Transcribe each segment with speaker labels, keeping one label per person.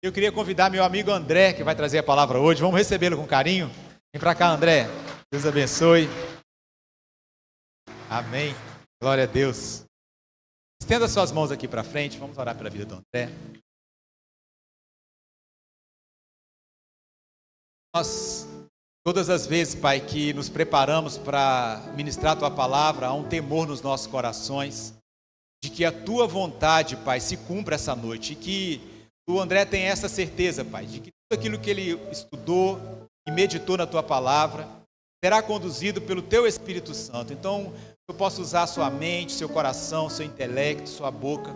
Speaker 1: Eu queria convidar meu amigo André, que vai trazer a palavra hoje. Vamos recebê-lo com carinho. Vem para cá, André. Deus abençoe. Amém. Glória a Deus. Estenda suas mãos aqui para frente. Vamos orar pela vida do André. Nós, todas as vezes, Pai, que nos preparamos para ministrar a Tua palavra, há um temor nos nossos corações de que a Tua vontade, Pai, se cumpra essa noite. E que o André tenha essa certeza, Pai, de que tudo aquilo que ele estudou e meditou na Tua palavra será conduzido pelo Teu Espírito Santo. Então, eu posso usar a sua mente, seu coração, seu intelecto, sua boca,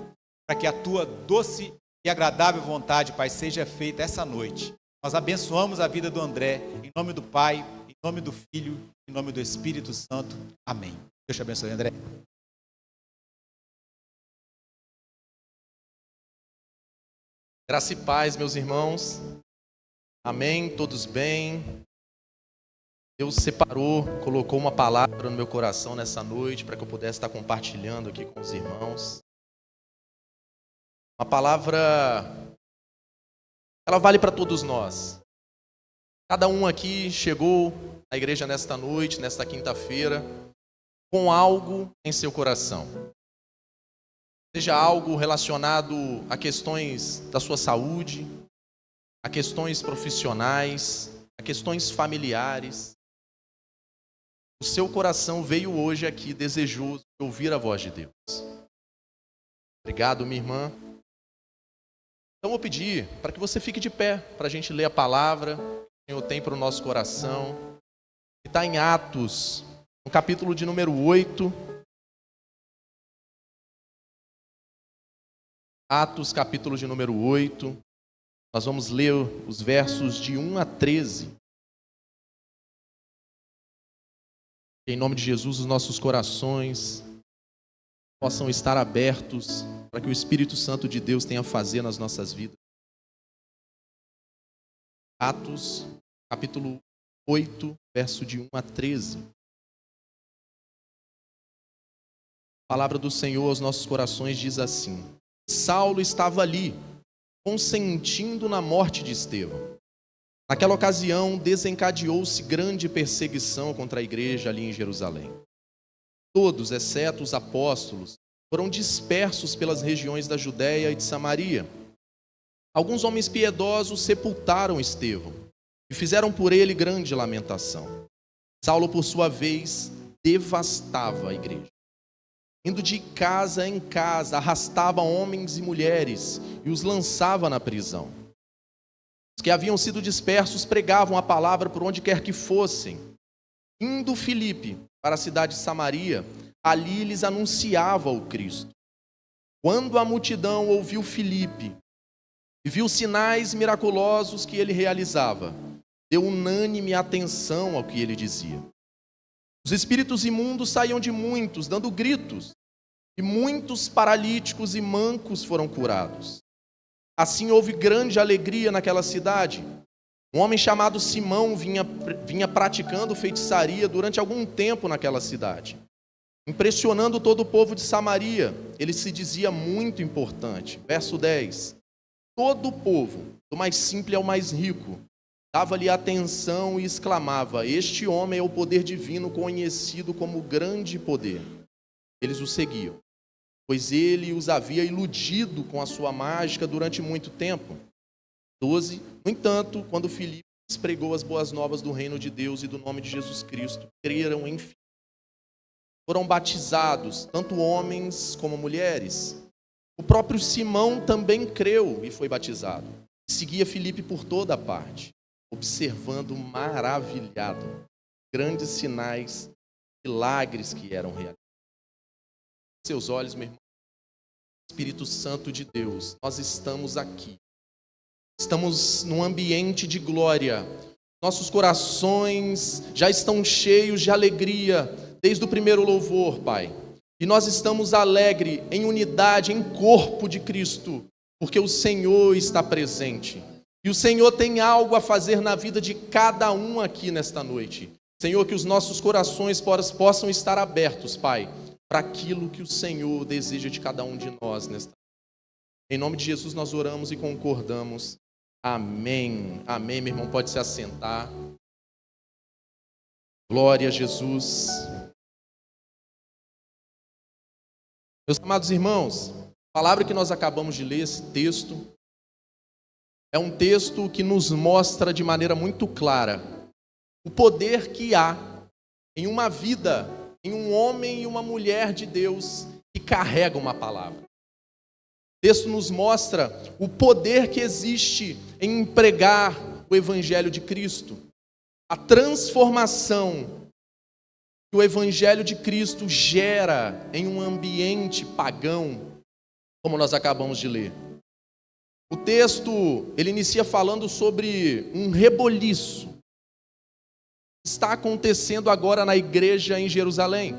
Speaker 1: para que a Tua doce e agradável vontade, Pai, seja feita essa noite. Nós abençoamos a vida do André, em nome do Pai, em nome do Filho, em nome do Espírito Santo. Amém. Deus te abençoe, André.
Speaker 2: Graça e paz, meus irmãos. Amém, todos bem? Deus separou, colocou uma palavra no meu coração nessa noite para que eu pudesse estar compartilhando aqui com os irmãos. Uma palavra, ela vale para todos nós. Cada um aqui chegou à igreja nesta noite, nesta quinta-feira, com algo em seu coração. Seja algo relacionado a questões da sua saúde, a questões profissionais, a questões familiares. O seu coração veio hoje aqui desejoso de ouvir a voz de Deus. Obrigado, minha irmã. Então, vou pedir para que você fique de pé, para a gente ler a palavra que o Senhor tem para o nosso coração. Está em Atos, no capítulo de número 8. Atos, capítulo de número 8. Nós vamos ler os versos de 1 a 13. Em nome de Jesus, os nossos corações possam estar abertos para que o Espírito Santo de Deus tenha a fazer nas nossas vidas. Atos, capítulo 8, verso de 1 a 13. A palavra do Senhor aos nossos corações diz assim: Saulo estava ali, consentindo na morte de Estevão. Naquela ocasião, desencadeou-se grande perseguição contra a igreja ali em Jerusalém. Todos, exceto os apóstolos, foram dispersos pelas regiões da Judéia e de Samaria. Alguns homens piedosos sepultaram Estevão e fizeram por ele grande lamentação. Saulo, por sua vez, devastava a igreja. Indo de casa em casa, arrastava homens e mulheres e os lançava na prisão. Os que haviam sido dispersos pregavam a palavra por onde quer que fossem. Indo Filipe para a cidade de Samaria, ali lhes anunciava o Cristo. Quando a multidão ouviu Filipe e viu os sinais miraculosos que ele realizava, deu unânime atenção ao que ele dizia. Os espíritos imundos saíam de muitos, dando gritos, e muitos paralíticos e mancos foram curados. Assim houve grande alegria naquela cidade. Um homem chamado Simão vinha praticando feitiçaria durante algum tempo naquela cidade. Impressionando todo o povo de Samaria, ele se dizia muito importante. Verso 10. Todo o povo, do mais simples ao mais rico, dava-lhe atenção e exclamava: Este homem é o poder divino conhecido como grande poder. Eles o seguiam, pois ele os havia iludido com a sua mágica durante muito tempo. 12. No entanto, quando Filipe pregou as boas novas do reino de Deus e do nome de Jesus Cristo, creram em Filipe. Foram batizados, tanto homens como mulheres. O próprio Simão também creu e foi batizado. Seguia Filipe por toda a parte, observando maravilhado grandes sinais, milagres que eram realizados. Seus olhos, meu irmão. Espírito Santo de Deus, nós estamos aqui. Estamos num ambiente de glória. Nossos corações já estão cheios de alegria desde o primeiro louvor, Pai. E nós estamos alegres, em unidade, em corpo de Cristo, porque o Senhor está presente. E o Senhor tem algo a fazer na vida de cada um aqui nesta noite. Senhor, que os nossos corações possam estar abertos, Pai, para aquilo que o Senhor deseja de cada um de nós nesta noite. Em nome de Jesus nós oramos e concordamos. Amém. Amém, meu irmão, pode se assentar. Glória a Jesus. Meus amados irmãos, a palavra que nós acabamos de ler, esse texto, é um texto que nos mostra de maneira muito clara o poder que há em uma vida, em um homem e uma mulher de Deus que carrega uma palavra. O texto nos mostra o poder que existe em pregar o Evangelho de Cristo, a transformação que o Evangelho de Cristo gera em um ambiente pagão, como nós acabamos de ler. O texto, ele inicia falando sobre um reboliço que está acontecendo agora na igreja em Jerusalém.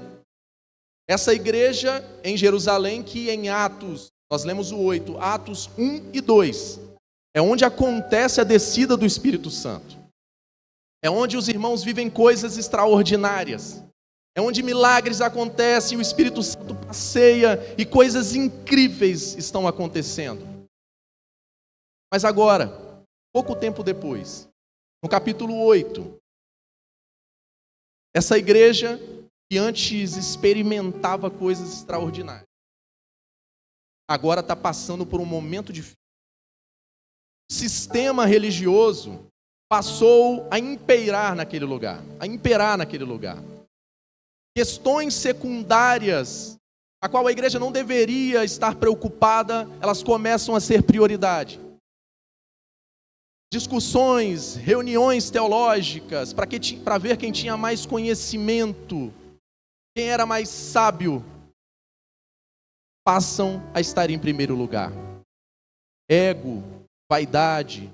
Speaker 2: Essa igreja em Jerusalém que em Atos, nós lemos o 8, Atos 1 e 2, é onde acontece a descida do Espírito Santo. É onde os irmãos vivem coisas extraordinárias. É onde milagres acontecem, o Espírito Santo passeia e coisas incríveis estão acontecendo. Mas agora, pouco tempo depois, no capítulo 8, essa igreja que antes experimentava coisas extraordinárias, agora está passando por um momento difícil. O sistema religioso passou a imperar naquele lugar, Questões secundárias, a qual a igreja não deveria estar preocupada, elas começam a ser prioridade. Discussões, reuniões teológicas, para ver quem tinha mais conhecimento, quem era mais sábio, passam a estar em primeiro lugar. Ego, vaidade.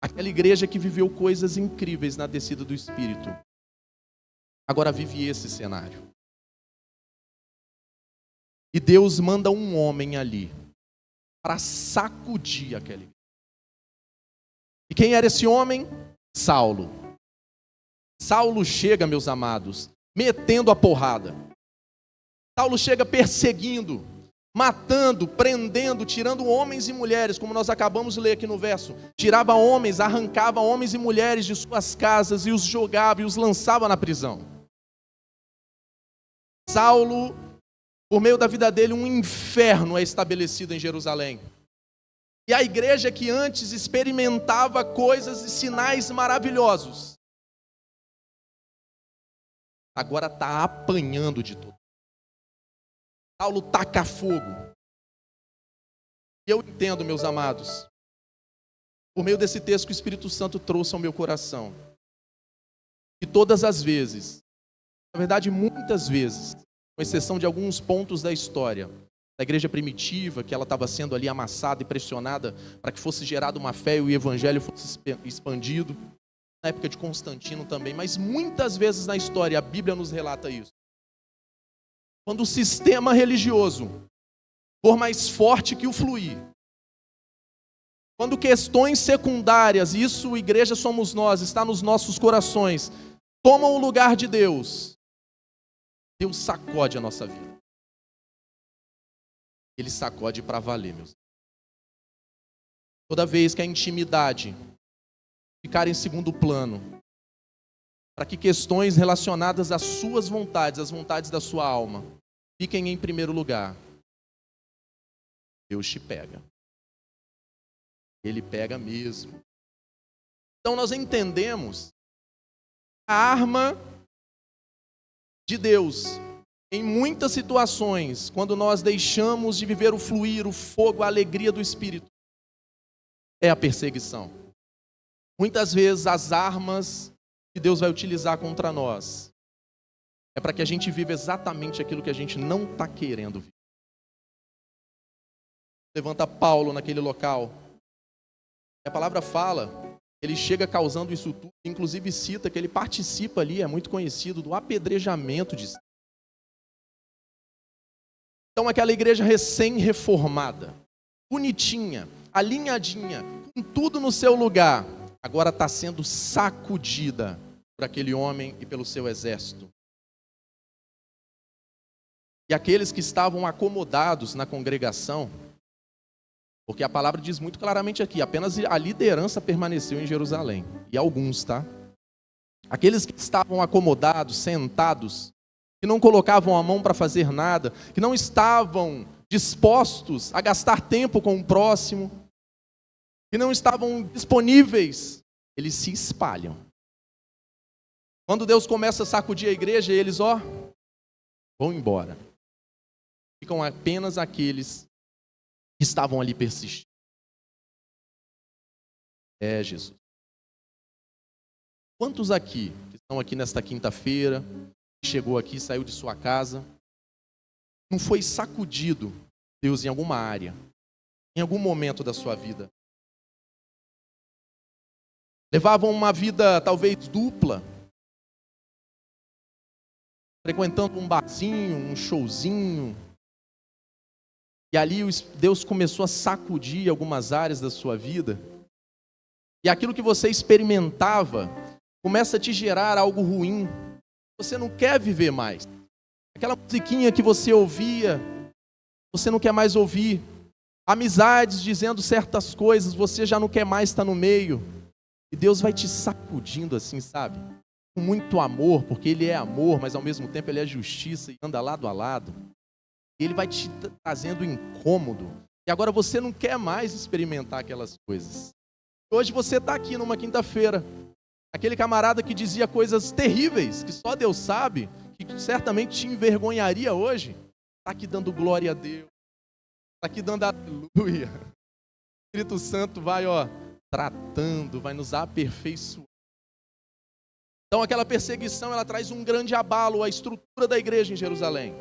Speaker 2: Aquela igreja que viveu coisas incríveis na descida do Espírito, agora vive esse cenário. E Deus manda um homem ali para sacudir aquela igreja. E quem era esse homem? Saulo. Saulo chega, meus amados, metendo a porrada. Saulo chega perseguindo, matando, prendendo, tirando homens e mulheres, como nós acabamos de ler aqui no verso. Tirava homens, arrancava homens e mulheres de suas casas e os jogava e os lançava na prisão. Saulo, por meio da vida dele, um inferno é estabelecido em Jerusalém. E a igreja que antes experimentava coisas e sinais maravilhosos, agora está apanhando de tudo. Saulo taca fogo. E eu entendo, meus amados, por meio desse texto que o Espírito Santo trouxe ao meu coração, que todas as vezes, na verdade muitas vezes, com exceção de alguns pontos da história, da igreja primitiva, que ela estava sendo ali amassada e pressionada para que fosse gerada uma fé e o evangelho fosse expandido, na época de Constantino também, mas muitas vezes na história a Bíblia nos relata isso. Quando o sistema religioso for mais forte que o fluir, quando questões secundárias, isso, igreja somos nós, está nos nossos corações, tomam o lugar de Deus, Deus sacode a nossa vida. Ele sacode para valer, meus. Toda vez que a intimidade ficar em segundo plano, para que questões relacionadas às suas vontades, às vontades da sua alma, fiquem em primeiro lugar, Deus te pega. Ele pega mesmo. Então nós entendemos a arma de Deus em muitas situações, quando nós deixamos de viver o fluir, o fogo, a alegria do Espírito, é a perseguição. Muitas vezes as armas que Deus vai utilizar contra nós é para que a gente viva exatamente aquilo que a gente não está querendo viver. Levanta Paulo naquele local. A palavra fala, ele chega causando isso tudo, inclusive cita que ele participa ali, é muito conhecido, do apedrejamento de Estevão. Então aquela igreja recém-reformada, bonitinha, alinhadinha, com tudo no seu lugar, agora está sendo sacudida por aquele homem e pelo seu exército. E aqueles que estavam acomodados na congregação Porque a palavra diz muito claramente aqui, apenas a liderança permaneceu em Jerusalém. E alguns, tá? Aqueles que estavam acomodados, sentados, que não colocavam a mão para fazer nada, que não estavam dispostos a gastar tempo com o próximo, que não estavam disponíveis, eles se espalham. Quando Deus começa a sacudir a igreja, eles, vão embora. Ficam apenas aqueles que estavam ali persistindo. Jesus. Quantos aqui, que estão aqui nesta quinta-feira, chegou aqui, saiu de sua casa, não foi sacudido Deus em alguma área, em algum momento da sua vida? Levavam uma vida talvez dupla, frequentando um barzinho, um showzinho, e ali Deus começou a sacudir algumas áreas da sua vida, e aquilo que você experimentava começa a te gerar algo ruim. Você não quer viver mais. Aquela musiquinha que você ouvia, você não quer mais ouvir. Amizades dizendo certas coisas, você já não quer mais estar no meio. E Deus vai te sacudindo assim, sabe? Com muito amor, porque Ele é amor, mas ao mesmo tempo Ele é justiça e anda lado a lado. E Ele vai te trazendo incômodo. E agora você não quer mais experimentar aquelas coisas. Hoje você está aqui numa quinta-feira. Aquele camarada que dizia coisas terríveis, que só Deus sabe, que certamente te envergonharia hoje, está aqui dando glória a Deus, está aqui dando aleluia. O Espírito Santo vai, tratando, vai nos aperfeiçoar. Então aquela perseguição, ela traz um grande abalo à estrutura da igreja em Jerusalém.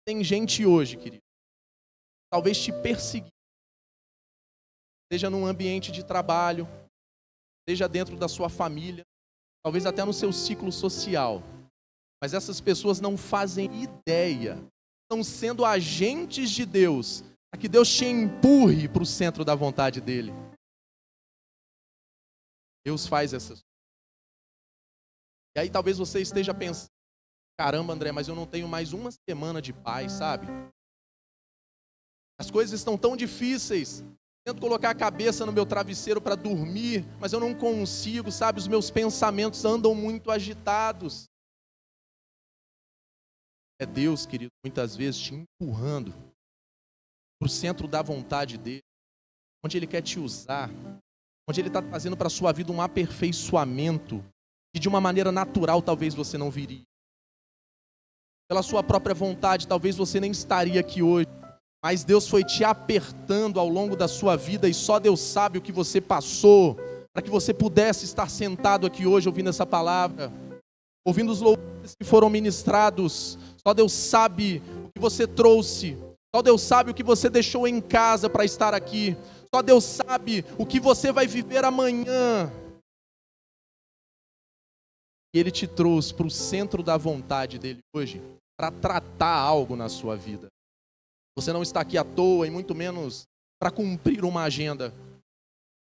Speaker 2: Tem gente hoje, querido, talvez te perseguir, seja num ambiente de trabalho, seja dentro da sua família, talvez até no seu ciclo social. Mas essas pessoas não fazem ideia, estão sendo agentes de Deus, para que Deus te empurre para o centro da vontade dEle. Deus faz essas coisas. E aí talvez você esteja pensando, caramba, André, mas eu não tenho mais uma semana de paz, sabe? As coisas estão tão difíceis. Tento colocar a cabeça no meu travesseiro para dormir, mas eu não consigo, sabe? Os meus pensamentos andam muito agitados. É Deus, querido, muitas vezes te empurrando para o centro da vontade dEle, onde Ele quer te usar, onde Ele está trazendo para a sua vida um aperfeiçoamento, que de uma maneira natural talvez você não viria. Pela sua própria vontade, talvez você nem estaria aqui hoje. Mas Deus foi te apertando ao longo da sua vida e só Deus sabe o que você passou, para que você pudesse estar sentado aqui hoje ouvindo essa palavra, ouvindo os louvores que foram ministrados. Só Deus sabe o que você trouxe, só Deus sabe o que você deixou em casa para estar aqui, só Deus sabe o que você vai viver amanhã. E Ele te trouxe para o centro da vontade dEle hoje, para tratar algo na sua vida. Você não está aqui à toa e muito menos para cumprir uma agenda.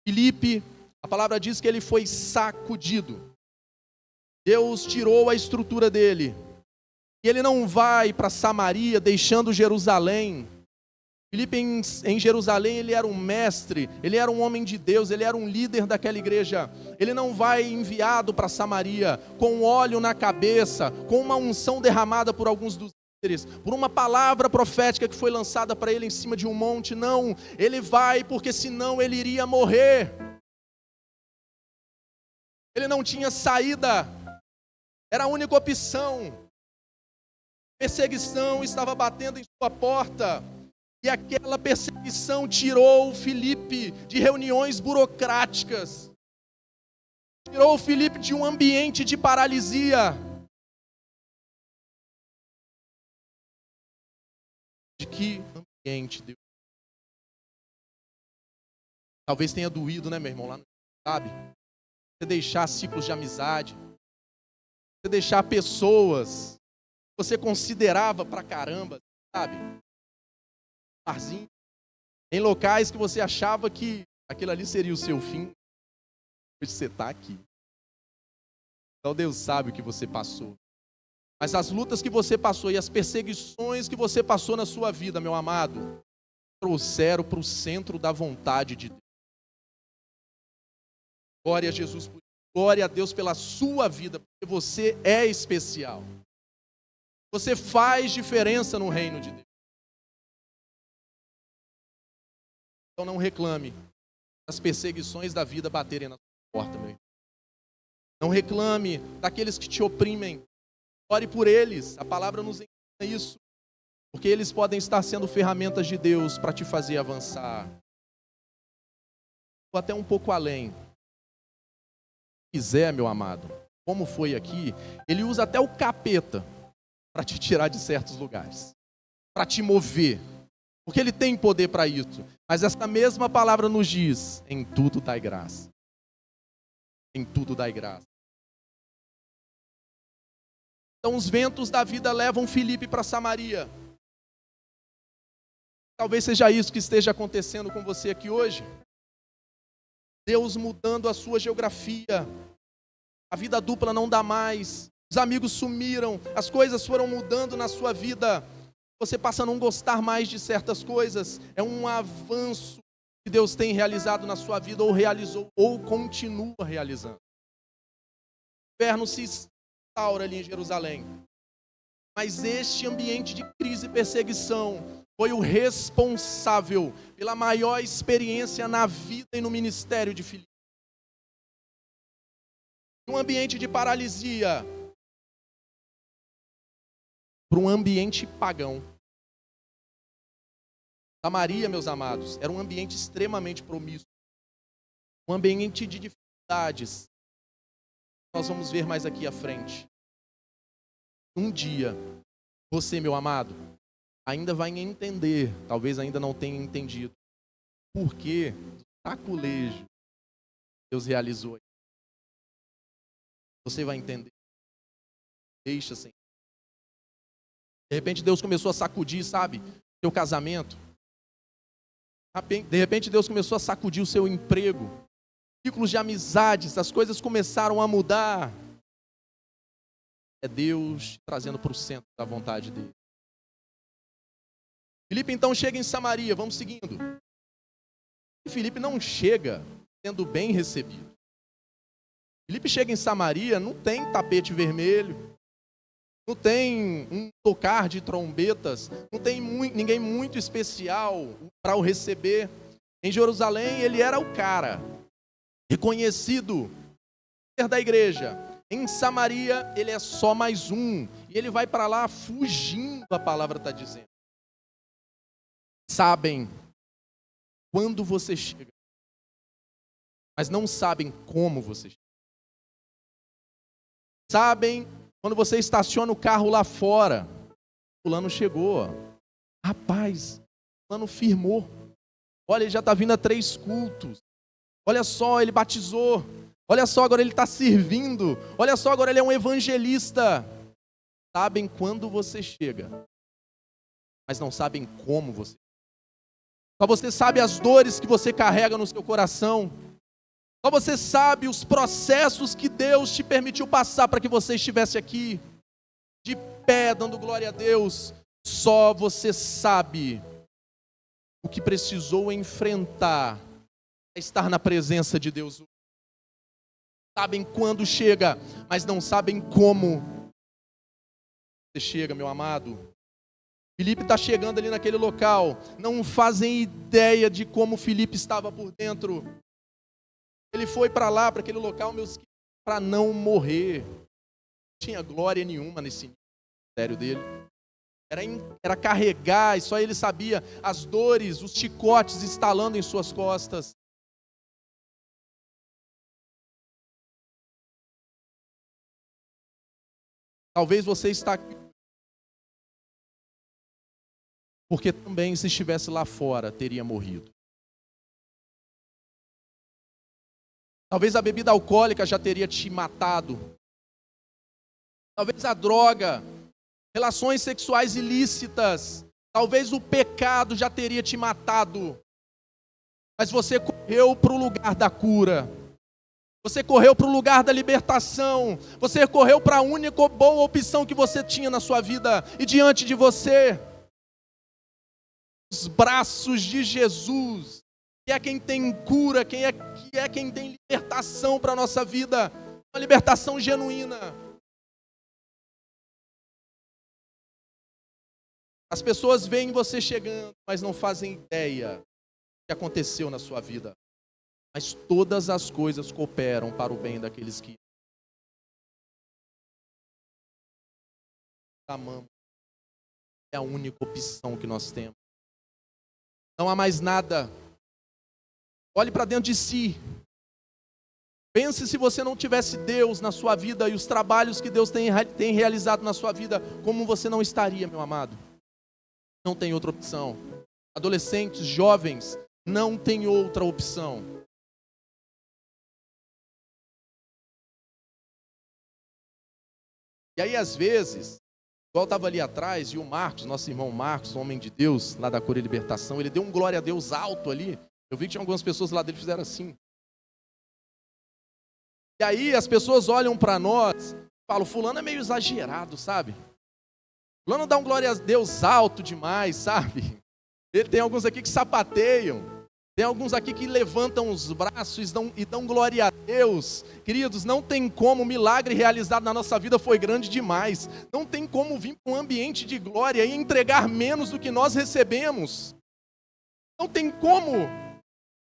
Speaker 2: Filipe, a palavra diz que ele foi sacudido. Deus tirou a estrutura dele. E ele não vai para Samaria deixando Jerusalém. Filipe em Jerusalém ele era um mestre, ele era um homem de Deus, ele era um líder daquela igreja. Ele não vai enviado para Samaria com óleo na cabeça, com uma unção derramada por alguns dos por uma palavra profética que foi lançada para ele em cima de um monte. Não, ele vai porque senão ele iria morrer. Ele não tinha saída, era a única opção. Perseguição estava batendo em sua porta, e aquela perseguição tirou Filipe de reuniões burocráticas, tirou Filipe de um ambiente de paralisia. De que ambiente Deus? Talvez tenha doído, né, meu irmão? Lá, sabe? Você deixar ciclos de amizade, você deixar pessoas que você considerava pra caramba, sabe? Barzinho, em locais que você achava que aquilo ali seria o seu fim. Hoje você está aqui. Então Deus sabe o que você passou. Mas as lutas que você passou e as perseguições que você passou na sua vida, meu amado, trouxeram para o centro da vontade de Deus. Glória a Jesus por isso. Glória a Deus pela sua vida, porque você é especial. Você faz diferença no reino de Deus. Então não reclame das perseguições da vida baterem na sua porta, meu irmão. Não reclame daqueles que te oprimem. Ore por eles. A palavra nos ensina isso. Porque eles podem estar sendo ferramentas de Deus para te fazer avançar. Vou até um pouco além. Se quiser, meu amado, como foi aqui, ele usa até o capeta para te tirar de certos lugares, para te mover, porque ele tem poder para isso. Mas essa mesma palavra nos diz: em tudo dai graça. Em tudo dai graça. Então os ventos da vida levam Filipe para Samaria. Talvez seja isso que esteja acontecendo com você aqui hoje. Deus mudando a sua geografia. A vida dupla não dá mais. Os amigos sumiram. As coisas foram mudando na sua vida. Você passa a não gostar mais de certas coisas. É um avanço que Deus tem realizado na sua vida, ou realizou, ou continua realizando. O inverno se instaura ali em Jerusalém. Mas este ambiente de crise e perseguição foi o responsável pela maior experiência na vida e no ministério de Filipe. Um ambiente de paralisia para um ambiente pagão. Samaria, meus amados, era um ambiente extremamente promíscuo. Um ambiente de dificuldades. Nós vamos ver mais aqui à frente. Um dia, você, meu amado, ainda vai entender, talvez ainda não tenha entendido, por que o saculejo Deus realizou. Você vai entender. Deixa assim. De repente Deus começou a sacudir, sabe, seu casamento. De repente Deus começou a sacudir o seu emprego. Ciclos de amizades, as coisas começaram a mudar. É Deus trazendo para o centro da vontade dele. Filipe então chega em Samaria, vamos seguindo. E Filipe não chega sendo bem recebido. Filipe chega em Samaria, não tem tapete vermelho, não tem um tocar de trombetas, não tem ninguém muito especial para o receber. Em Jerusalém ele era o cara, reconhecido, líder da igreja. Em Samaria ele é só mais um, e ele vai para lá fugindo, a palavra está dizendo. Sabem quando você chega, mas não sabem como você chega. Sabem quando você estaciona o carro lá fora, fulano chegou, rapaz, fulano firmou, olha, ele já está vindo a 3 cultos, olha só, ele batizou, olha só, agora ele está servindo, olha só, agora ele é um evangelista. Sabem quando você chega, mas não sabem como você chega. Só você sabe as dores que você carrega no seu coração. Só você sabe os processos que Deus te permitiu passar para que você estivesse aqui, de pé, dando glória a Deus. Só você sabe o que precisou enfrentar para estar na presença de Deus. Sabem quando chega, mas não sabem como você chega, meu amado. Filipe está chegando ali naquele local, não fazem ideia de como Filipe estava por dentro. Ele foi para lá, para aquele local, meus queridos, para não morrer. Não tinha glória nenhuma nesse ministério dele. Era carregar, e só ele sabia as dores, os chicotes estalando em suas costas. Talvez você está aqui porque também, se estivesse lá fora, teria morrido. Talvez a bebida alcoólica já teria te matado. Talvez a droga, relações sexuais ilícitas, talvez o pecado já teria te matado. Mas você correu para o lugar da cura. Você correu para o lugar da libertação. Você correu para a única boa opção que você tinha na sua vida e diante de você. os braços de Jesus, que é quem tem cura, que é quem tem libertação para a nossa vida, uma libertação genuína. As pessoas veem você chegando, mas não fazem ideia do que aconteceu na sua vida. Mas todas as coisas cooperam para o bem daqueles que amamos. É a única opção que nós temos. Não há mais nada. Olhe para dentro de si. Pense se você não tivesse Deus na sua vida e os trabalhos que Deus tem realizado na sua vida, como você não estaria, meu amado? Não tem outra opção. Adolescentes, jovens, não tem outra opção. E aí, às vezes, igual estava ali atrás, e o Marcos, nosso irmão Marcos, homem de Deus, lá da Cura e Libertação, ele deu um glória a Deus alto ali. Eu vi que tinha algumas pessoas lá dele que fizeram assim. E aí as pessoas olham para nós e falam, fulano é meio exagerado, sabe? Fulano dá um glória a Deus alto demais, sabe? Tem alguns aqui que sapateiam. Tem alguns aqui que levantam os braços e dão glória a Deus. Queridos, não tem como, o milagre realizado na nossa vida foi grande demais. Não tem como vir para um ambiente de glória e entregar menos do que nós recebemos. Não tem como.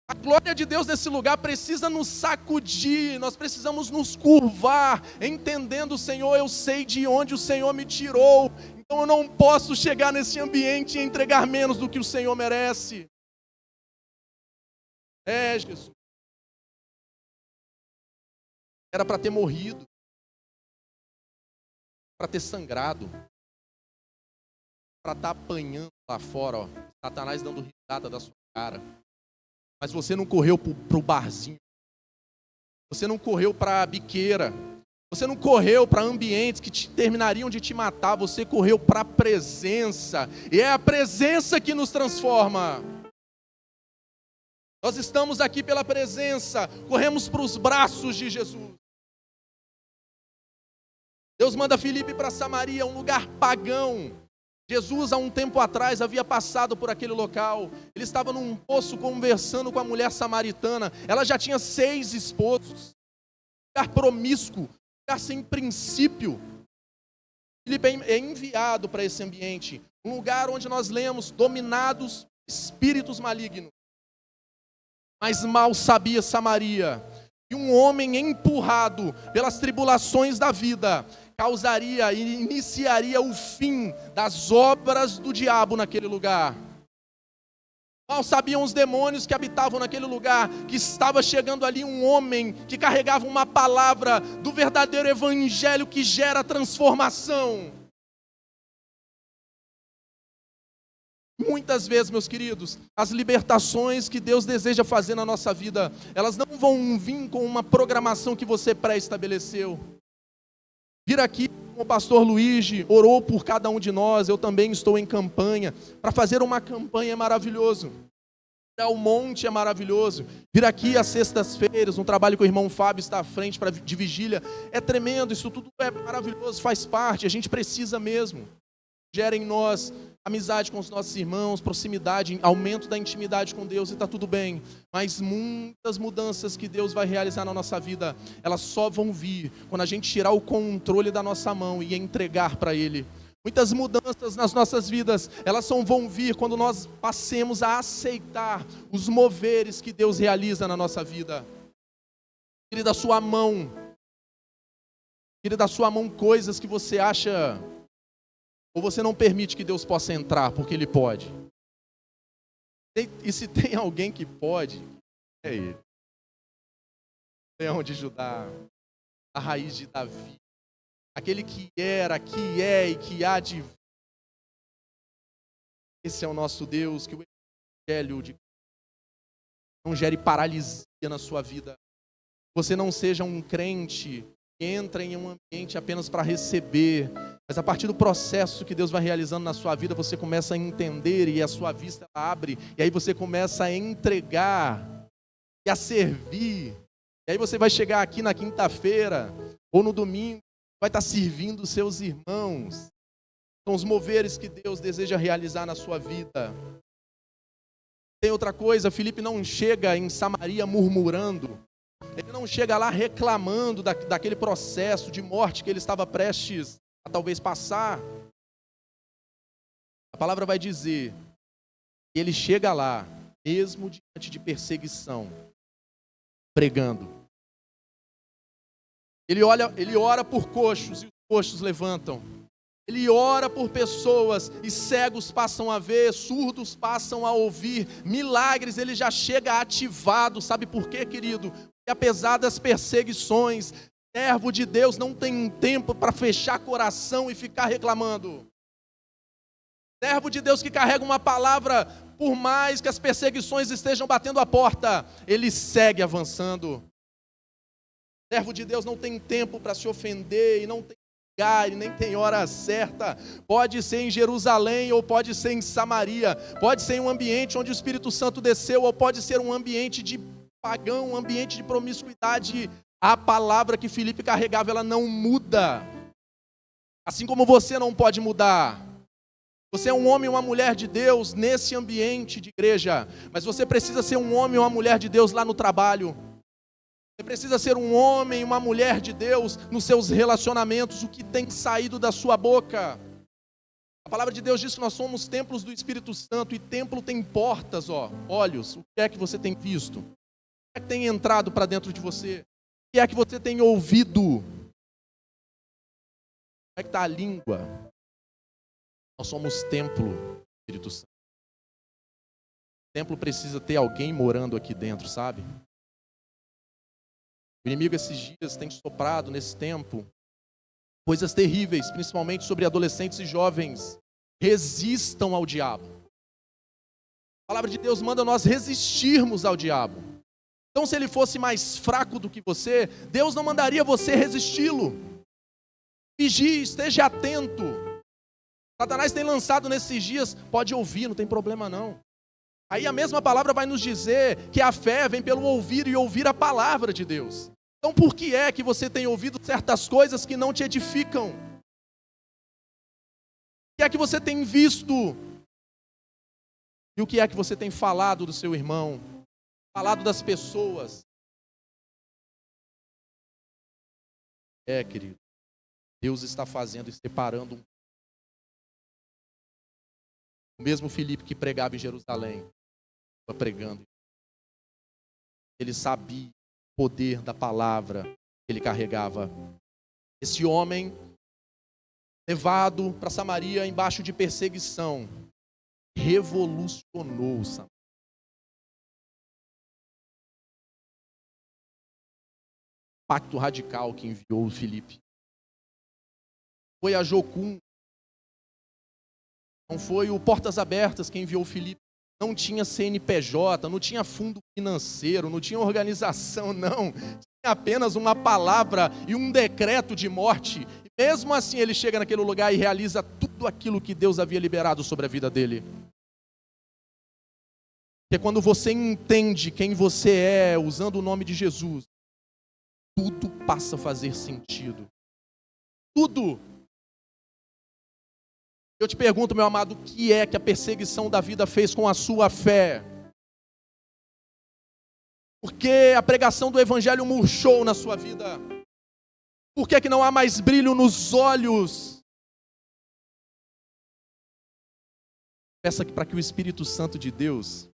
Speaker 2: A glória de Deus nesse lugar precisa nos sacudir, nós precisamos nos curvar, entendendo, Senhor, eu sei de onde o Senhor me tirou, então eu não posso chegar nesse ambiente e entregar menos do que o Senhor merece. Jesus. Era para ter morrido, para ter sangrado, para estar apanhando lá fora, ó, Satanás dando risada da sua cara. Mas você não correu para o barzinho, você não correu para a biqueira, você não correu para ambientes que terminariam de te matar, você correu para a presença, e é a presença que nos transforma. Nós estamos aqui pela presença, corremos para os braços de Jesus. Deus manda Filipe para Samaria, um lugar pagão. Jesus, há um tempo atrás, havia passado por aquele local. Ele estava num poço conversando com a mulher samaritana. Ela já tinha 6 esposos. Um lugar promíscuo, um lugar sem princípio. Filipe é enviado para esse ambiente. Um lugar onde nós lemos, dominados espíritos malignos. Mas mal sabia Samaria que um homem empurrado pelas tribulações da vida causaria e iniciaria o fim das obras do diabo naquele lugar. Mal sabiam os demônios que habitavam naquele lugar, que estava chegando ali um homem que carregava uma palavra do verdadeiro evangelho que gera transformação. Muitas vezes, meus queridos, as libertações que Deus deseja fazer na nossa vida, elas não vão vir com uma programação que você pré-estabeleceu. Vir aqui, o pastor Luiz orou por cada um de nós, eu também estou em campanha. Para fazer uma campanha é maravilhoso. Ir ao monte é maravilhoso. Vir aqui às sextas-feiras, um trabalho que o irmão Fábio está à frente de vigília, é tremendo, isso tudo é maravilhoso, faz parte, a gente precisa mesmo. Gera em nós amizade com os nossos irmãos, proximidade, aumento da intimidade com Deus e está tudo bem. Mas muitas mudanças que Deus vai realizar na nossa vida, elas só vão vir quando a gente tirar o controle da nossa mão e entregar para Ele. Muitas mudanças nas nossas vidas, elas só vão vir quando nós passemos a aceitar os moveres que Deus realiza na nossa vida. Tire da sua mão coisas que você acha... Ou você não permite que Deus possa entrar, porque Ele pode. E se tem alguém que pode, é Ele. Leão de Judá, a raiz de Davi, aquele que era, que é e que há de vir. Esse é o nosso Deus, que o Evangelho não gere paralisia na sua vida. Você não seja um crente que entra em um ambiente apenas para receber, mas a partir do processo que Deus vai realizando na sua vida, você começa a entender e a sua vista abre, e aí você começa a entregar e a servir. E aí você vai chegar aqui na quinta-feira ou no domingo, vai estar servindo os seus irmãos. São os moveres que Deus deseja realizar na sua vida. Tem outra coisa, Filipe não chega em Samaria murmurando, ele não chega lá reclamando daquele processo de morte que ele estava prestes a talvez passar. A palavra vai dizer que ele chega lá, mesmo diante de perseguição, pregando. Ele ora por coxos e os coxos levantam. Ele ora por pessoas e cegos passam a ver, surdos passam a ouvir, milagres ele já chega ativado. Sabe por quê, querido? Porque apesar das perseguições, servo de Deus não tem tempo para fechar coração e ficar reclamando. Servo de Deus que carrega uma palavra, por mais que as perseguições estejam batendo a porta, ele segue avançando. Servo de Deus não tem tempo para se ofender e não tem lugar e nem tem hora certa. Pode ser em Jerusalém ou pode ser em Samaria. Pode ser em um ambiente onde o Espírito Santo desceu ou pode ser um ambiente de pagão, um ambiente de promiscuidade. A palavra que Filipe carregava, ela não muda. Assim como você não pode mudar. Você é um homem ou uma mulher de Deus nesse ambiente de igreja, mas você precisa ser um homem ou uma mulher de Deus lá no trabalho. Você precisa ser um homem e uma mulher de Deus nos seus relacionamentos, o que tem saído da sua boca. A palavra de Deus diz que nós somos templos do Espírito Santo, e templo tem portas, olhos. O que é que você tem visto? O que é que tem entrado para dentro de você? O que é que você tem ouvido? Como é que está a língua? Nós somos templo do Espírito Santo. O templo precisa ter alguém morando aqui dentro, sabe? O inimigo esses dias tem soprado nesse tempo coisas terríveis, principalmente sobre adolescentes e jovens. Resistam ao diabo. A palavra de Deus manda nós resistirmos ao diabo. Então, se ele fosse mais fraco do que você, Deus não mandaria você resisti-lo. Vigie, esteja atento. Satanás tem lançado nesses dias, pode ouvir, não tem problema não. Aí a mesma palavra vai nos dizer que a fé vem pelo ouvir e ouvir a palavra de Deus. Então por que é que você tem ouvido certas coisas que não te edificam? O que é que você tem visto? E o que é que você tem falado do seu irmão? Falado das pessoas? Querido, Deus está fazendo e separando o mesmo Filipe que pregava em Jerusalém. Pregando, ele sabia o poder da palavra que ele carregava. Esse homem, levado para Samaria embaixo de perseguição, revolucionou Samaria. Pacto radical que enviou Filipe. Foi a Jocum, não foi o Portas Abertas que enviou Filipe. Não tinha CNPJ, não tinha fundo financeiro, não tinha organização, não. Tinha apenas uma palavra e um decreto de morte. E mesmo assim ele chega naquele lugar e realiza tudo aquilo que Deus havia liberado sobre a vida dele. Porque quando você entende quem você é, usando o nome de Jesus, tudo passa a fazer sentido. Tudo. Eu te pergunto, meu amado, o que é que a perseguição da vida fez com a sua fé? Por que a pregação do evangelho murchou na sua vida? Por que não há mais brilho nos olhos? Peça para que o Espírito Santo de Deus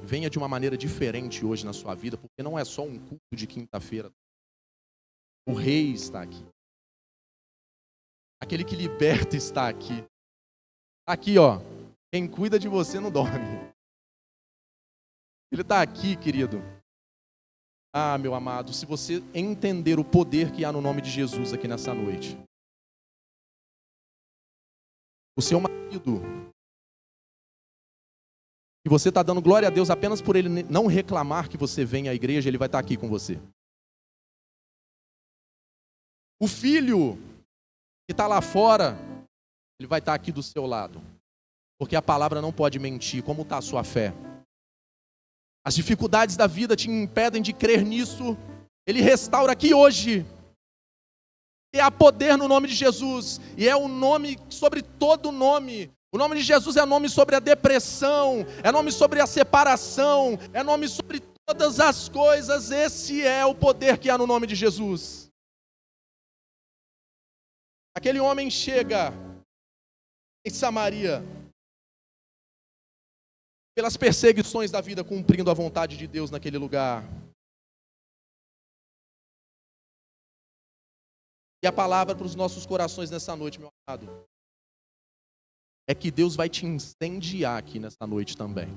Speaker 2: venha de uma maneira diferente hoje na sua vida, porque não é só um culto de quinta-feira. O Rei está aqui. Aquele que liberta está aqui. Aqui, quem cuida de você não dorme. Ele está aqui, querido. Ah, meu amado, se você entender o poder que há no nome de Jesus aqui nessa noite. O seu marido, e você está dando glória a Deus apenas por ele não reclamar que você vem à igreja, ele vai estar aqui com você. O filho que está lá fora, ele vai estar aqui do seu lado. Porque a palavra não pode mentir. Como está a sua fé? As dificuldades da vida te impedem de crer nisso. Ele restaura aqui hoje. E há poder no nome de Jesus. E é o nome sobre todo nome. O nome de Jesus é nome sobre a depressão, é nome sobre a separação, é nome sobre todas as coisas. Esse é o poder que há no nome de Jesus. Aquele homem chega em Samaria, pelas perseguições da vida, cumprindo a vontade de Deus naquele lugar. E a palavra para os nossos corações nessa noite, meu amado, é que Deus vai te incendiar aqui nessa noite também.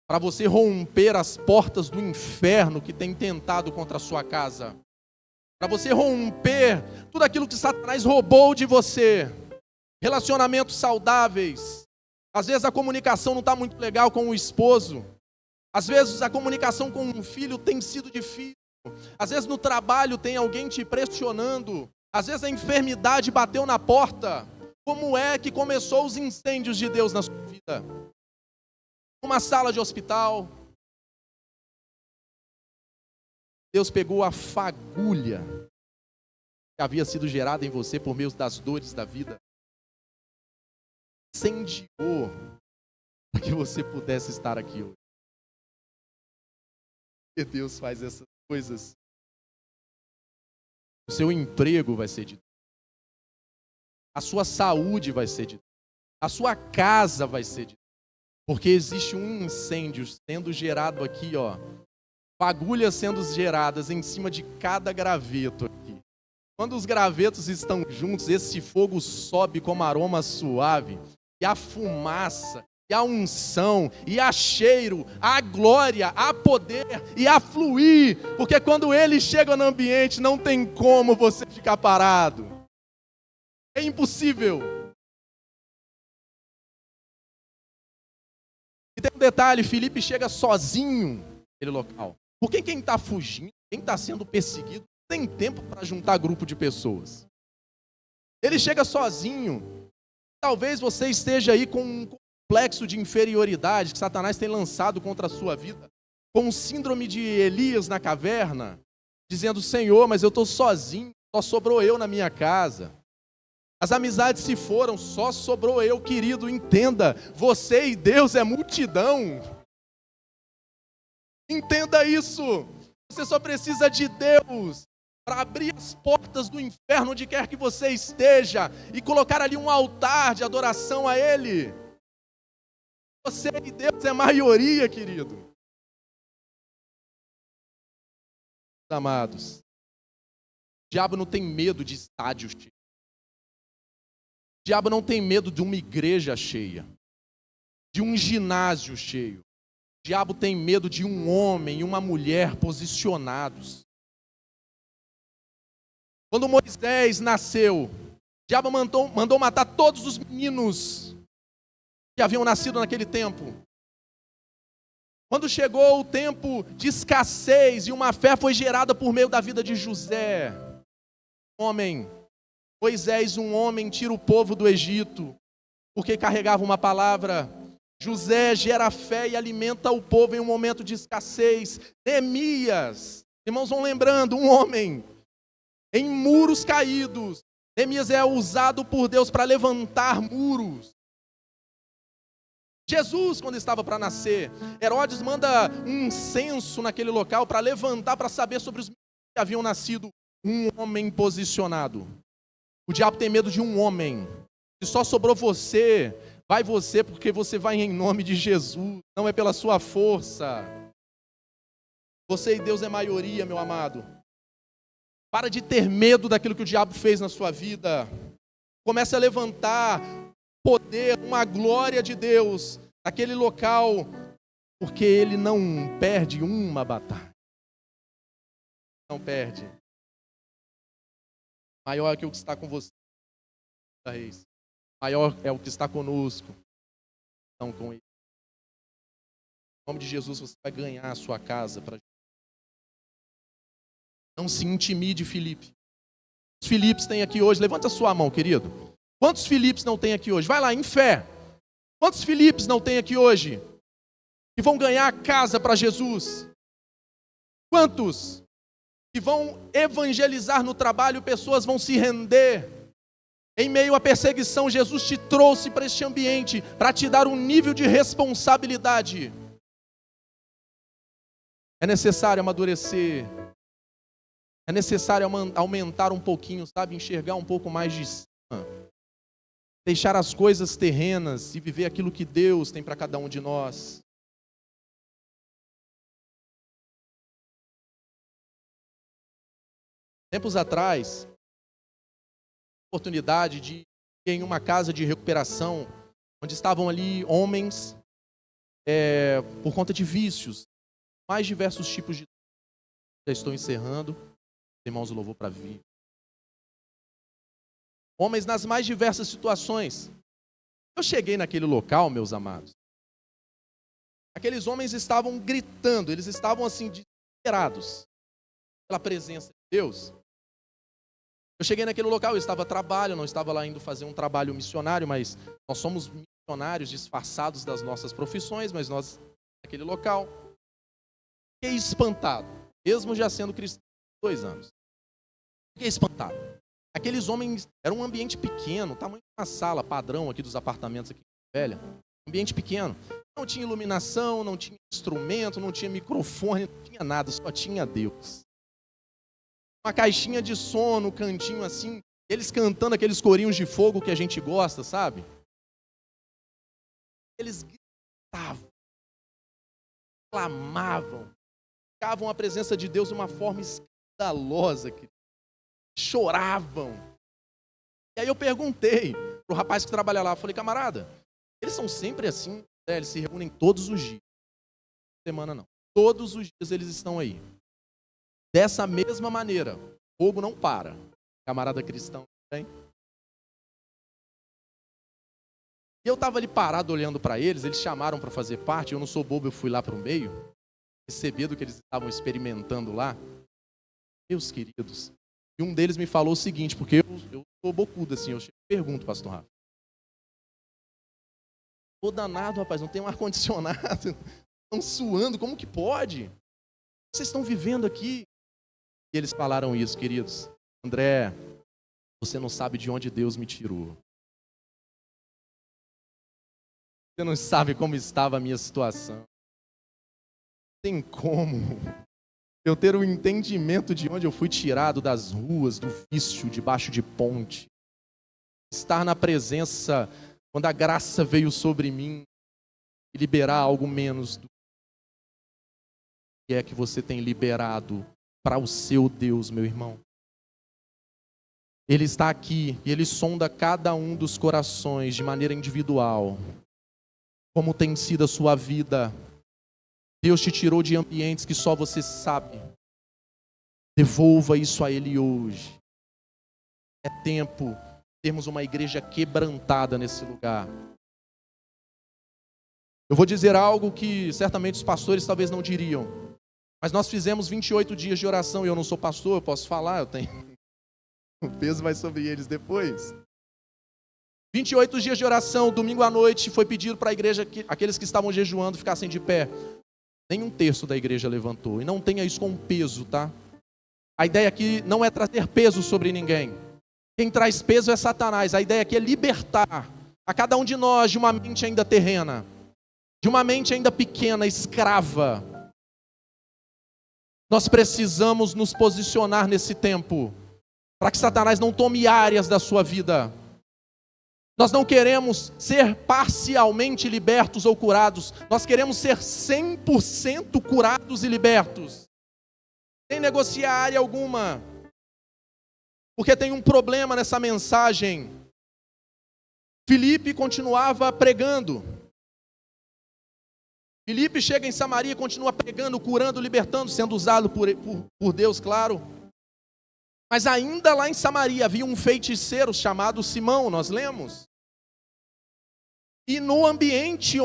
Speaker 2: Para você romper as portas do inferno que tem tentado contra a sua casa. Para você romper tudo aquilo que Satanás roubou de você. Relacionamentos saudáveis. Às vezes a comunicação não está muito legal com o esposo. Às vezes a comunicação com o filho tem sido difícil. Às vezes no trabalho tem alguém te pressionando. Às vezes a enfermidade bateu na porta. Como é que começou os incêndios de Deus na sua vida? Uma sala de hospital. Deus pegou a fagulha que havia sido gerada em você por meio das dores da vida. Incendiou para que você pudesse estar aqui hoje. E Deus faz essas coisas. O seu emprego vai ser de Deus. A sua saúde vai ser de Deus. A sua casa vai ser de Deus. Porque existe um incêndio sendo gerado aqui, ó. Fagulhas sendo geradas em cima de cada graveto aqui. Quando os gravetos estão juntos, esse fogo sobe como aroma suave. E a fumaça, e a unção, e a cheiro, a glória, a poder, e a fluir. Porque quando ele chega no ambiente, não tem como você ficar parado. É impossível. E tem um detalhe, Filipe chega sozinho naquele local. Porque quem está fugindo, quem está sendo perseguido, não tem tempo para juntar grupo de pessoas. Ele chega sozinho. Talvez você esteja aí com um complexo de inferioridade que Satanás tem lançado contra a sua vida. Com o síndrome de Elias na caverna. Dizendo, Senhor, mas eu estou sozinho. Só sobrou eu na minha casa. As amizades se foram, só sobrou eu, querido. Entenda, você e Deus é multidão. Entenda isso. Você só precisa de Deus para abrir as portas do inferno onde quer que você esteja e colocar ali um altar de adoração a Ele. Você e Deus é maioria, querido. Amados, o diabo não tem medo de estádios cheios. O diabo não tem medo de uma igreja cheia, de um ginásio cheio. O diabo tem medo de um homem e uma mulher posicionados. Quando Moisés nasceu, o diabo mandou matar todos os meninos que haviam nascido naquele tempo. Quando chegou o tempo de escassez e uma fé foi gerada por meio da vida de José, Moisés, um homem, tira o povo do Egito, porque carregava uma palavra. José gera fé e alimenta o povo em um momento de escassez. Neemias, irmãos vão lembrando, um homem em muros caídos. Neemias é usado por Deus para levantar muros. Jesus, quando estava para nascer, Herodes manda um censo naquele local para levantar, para saber sobre os meninos que haviam nascido. Um homem posicionado. O diabo tem medo de um homem. Se só sobrou você, vai você, porque você vai em nome de Jesus, não é pela sua força. Você e Deus é maioria, meu amado. Para de ter medo daquilo que o diabo fez na sua vida. Comece a levantar poder, uma glória de Deus naquele local, porque ele não perde uma batalha. Não perde. Maior é que o que está com você. Maior é o que está conosco. Não com ele. Em nome de Jesus você vai ganhar a sua casa para Não se intimide, Filipe. Quantos Filipes tem aqui hoje? Levanta a sua mão, querido. Quantos Filipes não tem aqui hoje? Vai lá, em fé. Quantos Filipes não tem aqui hoje? Que vão ganhar a casa para Jesus? Quantos? Que vão evangelizar no trabalho, pessoas vão se render. Em meio à perseguição, Jesus te trouxe para este ambiente para te dar um nível de responsabilidade. É necessário amadurecer. É necessário aumentar um pouquinho, sabe? Enxergar um pouco mais de cima. Deixar as coisas terrenas e viver aquilo que Deus tem para cada um de nós. Tempos atrás, oportunidade de ir em uma casa de recuperação, onde estavam ali homens, por conta de vícios, mais diversos tipos de... Já estou encerrando, irmãos, louvor para vir. Homens nas mais diversas situações. Eu cheguei naquele local, meus amados. Aqueles homens estavam gritando, eles estavam assim, desesperados pela presença de Deus. Eu cheguei naquele local, eu estava a trabalho, não estava lá indo fazer um trabalho missionário, mas nós somos missionários disfarçados das nossas profissões, mas nós, naquele local, fiquei espantado, mesmo já sendo cristão há 2 anos. Fiquei espantado. Aqueles homens, era um ambiente pequeno, tamanho de uma sala padrão aqui dos apartamentos aqui em Velha, ambiente pequeno. Não tinha iluminação, não tinha instrumento, não tinha microfone, não tinha nada, só tinha Deus. Uma caixinha de som no cantinho assim, eles cantando aqueles corinhos de fogo que a gente gosta, sabe? Eles gritavam, clamavam, buscavam a presença de Deus de uma forma escandalosa, choravam. E aí eu perguntei pro rapaz que trabalha lá, eu falei, camarada, eles são sempre assim, né? Eles se reúnem todos os dias, semana não, todos os dias eles estão aí. Dessa mesma maneira, o fogo não para. Camarada cristão também. E eu estava ali parado olhando para eles, eles chamaram para fazer parte, eu não sou bobo, eu fui lá para o meio, receber do que eles estavam experimentando lá. Meus queridos, e um deles me falou o seguinte, porque eu sou bocudo assim, eu pergunto, pastor Rafa. Tô danado, rapaz, não tem um ar-condicionado, estão suando, como que pode? O que vocês estão vivendo aqui? E eles falaram isso, queridos. André, você não sabe de onde Deus me tirou. Você não sabe como estava a minha situação. Não tem como eu ter o entendimento de onde eu fui tirado das ruas, do vício, debaixo de ponte. Estar na presença, quando a graça veio sobre mim, e liberar algo menos do que é que você tem liberado para o seu Deus, meu irmão. Ele está aqui e Ele sonda cada um dos corações de maneira individual. Como tem sido a sua vida? Deus te tirou de ambientes que só você sabe. Devolva isso a Ele hoje. É tempo de termos uma igreja quebrantada nesse lugar. Eu vou dizer algo que certamente os pastores talvez não diriam. Mas nós fizemos 28 dias de oração, e eu não sou pastor, eu posso falar, eu tenho... O peso vai sobre eles depois. 28 dias de oração, domingo à noite, foi pedido para a igreja que aqueles que estavam jejuando ficassem de pé. Nem 1/3 da igreja levantou, e não tenha isso com peso, tá? A ideia aqui não é trazer peso sobre ninguém. Quem traz peso é Satanás, a ideia aqui é libertar a cada um de nós de uma mente ainda terrena, de uma mente ainda pequena, escrava. Nós precisamos nos posicionar nesse tempo, para que Satanás não tome áreas da sua vida. Nós não queremos ser parcialmente libertos ou curados, nós queremos ser 100% curados e libertos, sem negociar área alguma, porque tem um problema nessa mensagem. Filipe continuava pregando. Filipe chega em Samaria e continua pregando, curando, libertando, sendo usado por Deus, claro. Mas ainda lá em Samaria havia um feiticeiro chamado Simão, nós lemos. E no ambiente,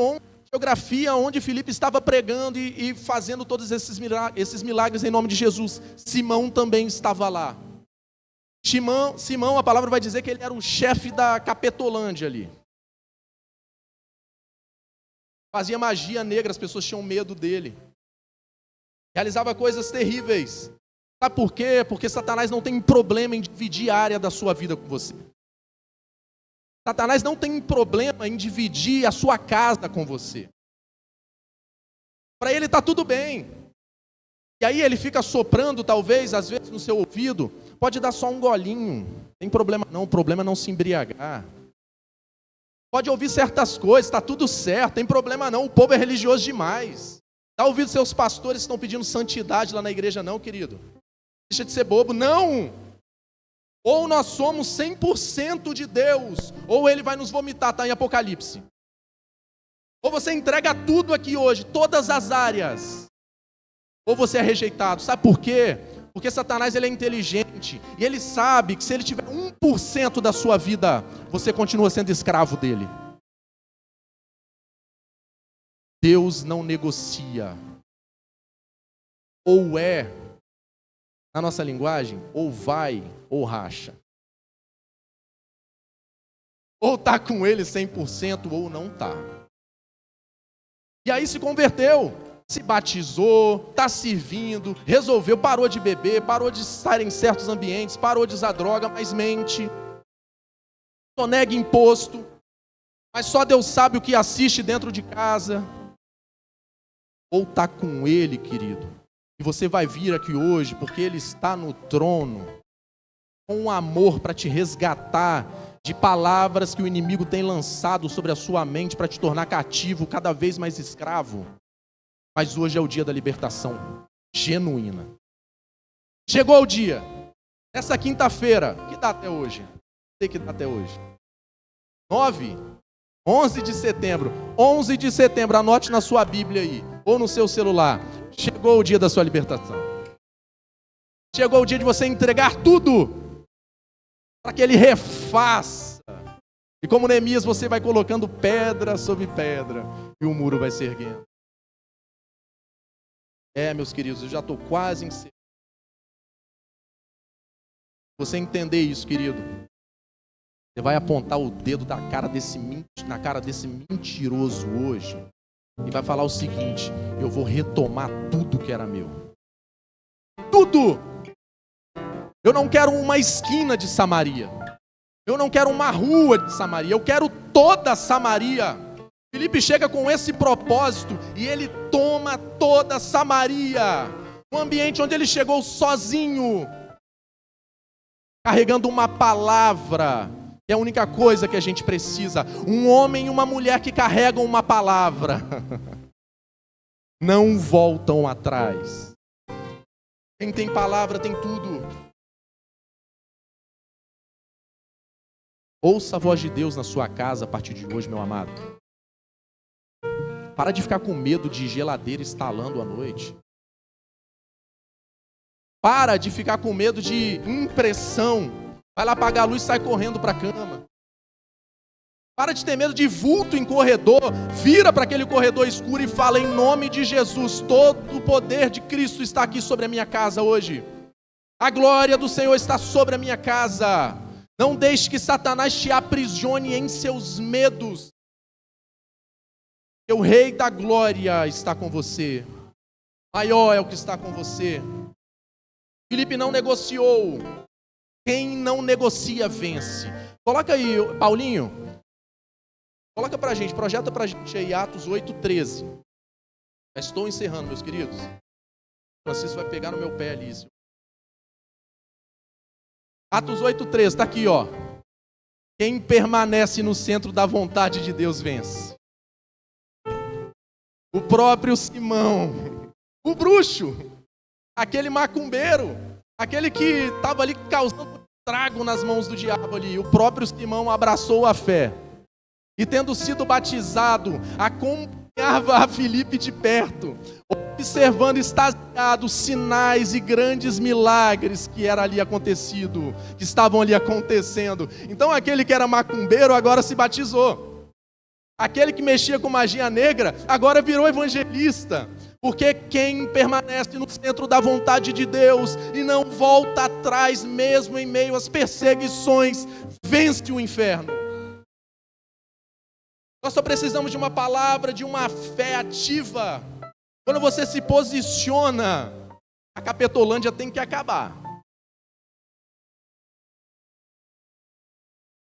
Speaker 2: geografia onde Filipe estava pregando e fazendo todos esses milagres em nome de Jesus, Simão também estava lá. Simão, a palavra vai dizer que ele era o chefe da Capetolândia ali. Fazia magia negra, as pessoas tinham medo dele. Realizava coisas terríveis. Sabe por quê? Porque Satanás não tem problema em dividir a área da sua vida com você. Satanás não tem problema em dividir a sua casa com você. Para ele está tudo bem. E aí ele fica soprando, talvez, às vezes, no seu ouvido. Pode dar só um golinho. Não tem problema não, o problema é não se embriagar. Pode ouvir certas coisas, está tudo certo, tem problema não, o povo é religioso demais. Está ouvindo seus pastores que estão pedindo santidade lá na igreja? Não, querido. Deixa de ser bobo, não. Ou nós somos 100% de Deus, ou ele vai nos vomitar, está em Apocalipse. Ou você entrega tudo aqui hoje, todas as áreas, ou você é rejeitado. Sabe por quê? Porque Satanás ele é inteligente, e ele sabe que se ele tiver 1% da sua vida, você continua sendo escravo dele. Deus não negocia. Ou é, na nossa linguagem, ou vai, ou racha. Ou está com ele 100%, ou não está. E aí se converteu, se batizou, está servindo, resolveu, parou de beber, parou de estar em certos ambientes, parou de usar droga, mas mente, só nega imposto, mas só Deus sabe o que assiste dentro de casa. Ou está com ele, querido, e você vai vir aqui hoje, porque ele está no trono, com um amor para te resgatar de palavras que o inimigo tem lançado sobre a sua mente para te tornar cativo, cada vez mais escravo. Mas hoje é o dia da libertação genuína. Chegou o dia. Nessa quinta-feira, que data é hoje? Não sei que data é hoje. 11 de setembro. 11 de setembro, anote na sua Bíblia aí, ou no seu celular. Chegou o dia da sua libertação. Chegou o dia de você entregar tudo para que ele refaça. E como Neemias, você vai colocando pedra sobre pedra e o muro vai se erguendo. Meus queridos, eu já estou quase encerrando. Você entender isso, querido, você vai apontar o dedo na cara desse mentiroso hoje e vai falar o seguinte: eu vou retomar tudo que era meu. Tudo! Eu não quero uma esquina de Samaria. Eu não quero uma rua de Samaria. Eu quero toda Samaria. Filipe chega com esse propósito e ele toma toda Samaria. Um ambiente onde ele chegou sozinho, carregando uma palavra, que é a única coisa que a gente precisa. Um homem e uma mulher que carregam uma palavra. Não voltam atrás. Quem tem palavra tem tudo. Ouça a voz de Deus na sua casa a partir de hoje, meu amado. Para de ficar com medo de geladeira estalando à noite. Para de ficar com medo de impressão. Vai lá apagar a luz e sai correndo para a cama. Para de ter medo de vulto em corredor. Vira para aquele corredor escuro e fala: em nome de Jesus, todo o poder de Cristo está aqui sobre a minha casa hoje. A glória do Senhor está sobre a minha casa. Não deixe que Satanás te aprisione em seus medos. O Rei da Glória está com você. Maior é o que está com você. Filipe não negociou. Quem não negocia, vence. Coloca aí, Paulinho. Coloca pra gente, projeta pra gente aí Atos 8:13. Já estou encerrando, meus queridos. Francisco vai pegar no meu pé ali. Atos 8:13, está aqui, ó. Quem permanece no centro da vontade de Deus vence. O próprio Simão, o bruxo, aquele macumbeiro, aquele que estava ali causando estrago nas mãos do diabo ali, o próprio Simão abraçou a fé. E tendo sido batizado, acompanhava a Filipe de perto, observando extasiado sinais e grandes milagres que era ali acontecido, que estavam ali acontecendo. Então aquele que era macumbeiro agora se batizou. Aquele que mexia com magia negra agora virou evangelista. Porque quem permanece no centro da vontade de Deus e não volta atrás mesmo em meio às perseguições, vence o inferno. Nós só precisamos de uma palavra, de uma fé ativa. Quando você se posiciona, a Capetolândia tem que acabar.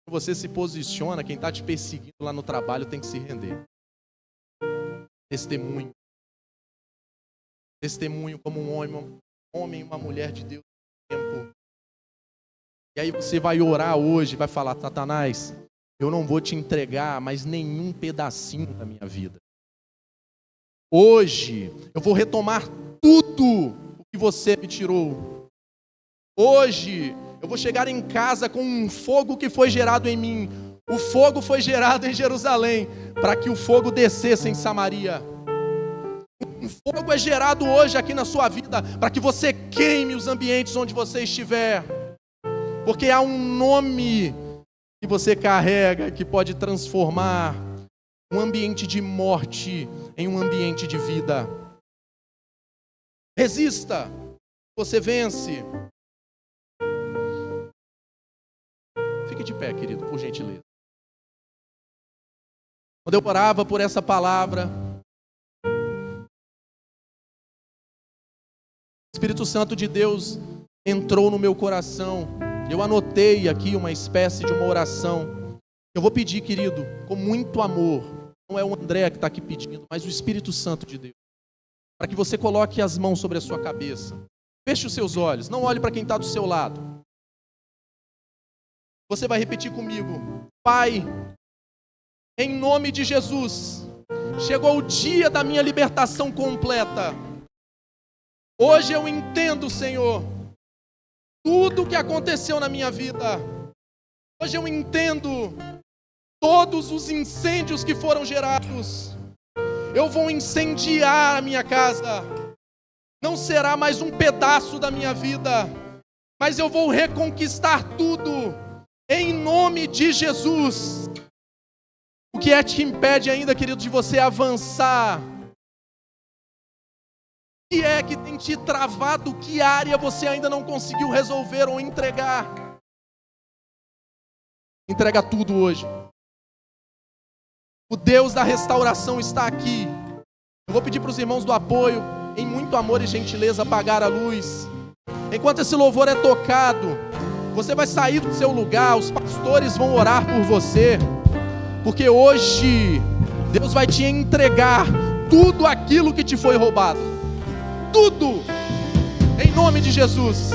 Speaker 2: você se posiciona, quem está te perseguindo lá no trabalho tem que se render. Testemunho. Testemunho como um homem e uma mulher de Deus no tempo. E aí você vai orar hoje, vai falar: Satanás, eu não vou te entregar mais nenhum pedacinho da minha vida. Hoje eu vou retomar tudo o que você me tirou. Hoje eu vou chegar em casa com um fogo que foi gerado em mim. O fogo foi gerado em Jerusalém, para que o fogo descesse em Samaria. Um fogo é gerado hoje aqui na sua vida, para que você queime os ambientes onde você estiver. Porque há um nome que você carrega que pode transformar um ambiente de morte em um ambiente de vida. Resista, você vence. Fique de pé, querido, por gentileza. Quando eu orava por essa palavra, o Espírito Santo de Deus entrou no meu coração. Eu anotei aqui uma espécie de uma oração. Eu vou pedir, querido, com muito amor. Não é o André que está aqui pedindo, mas o Espírito Santo de Deus. Para que você coloque as mãos sobre a sua cabeça. Feche os seus olhos, não olhe para quem está do seu lado. Você vai repetir comigo: Pai, em nome de Jesus, chegou o dia da minha libertação completa. Hoje eu entendo, Senhor, tudo o que aconteceu na minha vida. Hoje eu entendo todos os incêndios que foram gerados. Eu vou incendiar a minha casa. Não será mais um pedaço da minha vida, mas eu vou reconquistar tudo, em nome de Jesus. O que é que impede ainda, querido, de você avançar? O que é que tem te travado? Que área você ainda não conseguiu resolver ou entregar? Entrega tudo hoje. O Deus da restauração está aqui. Eu vou pedir para os irmãos do apoio, em muito amor e gentileza, apagar a luz. Enquanto esse louvor é tocado, você vai sair do seu lugar, os pastores vão orar por você, porque hoje Deus vai te entregar tudo aquilo que te foi roubado. Tudo, em nome de Jesus.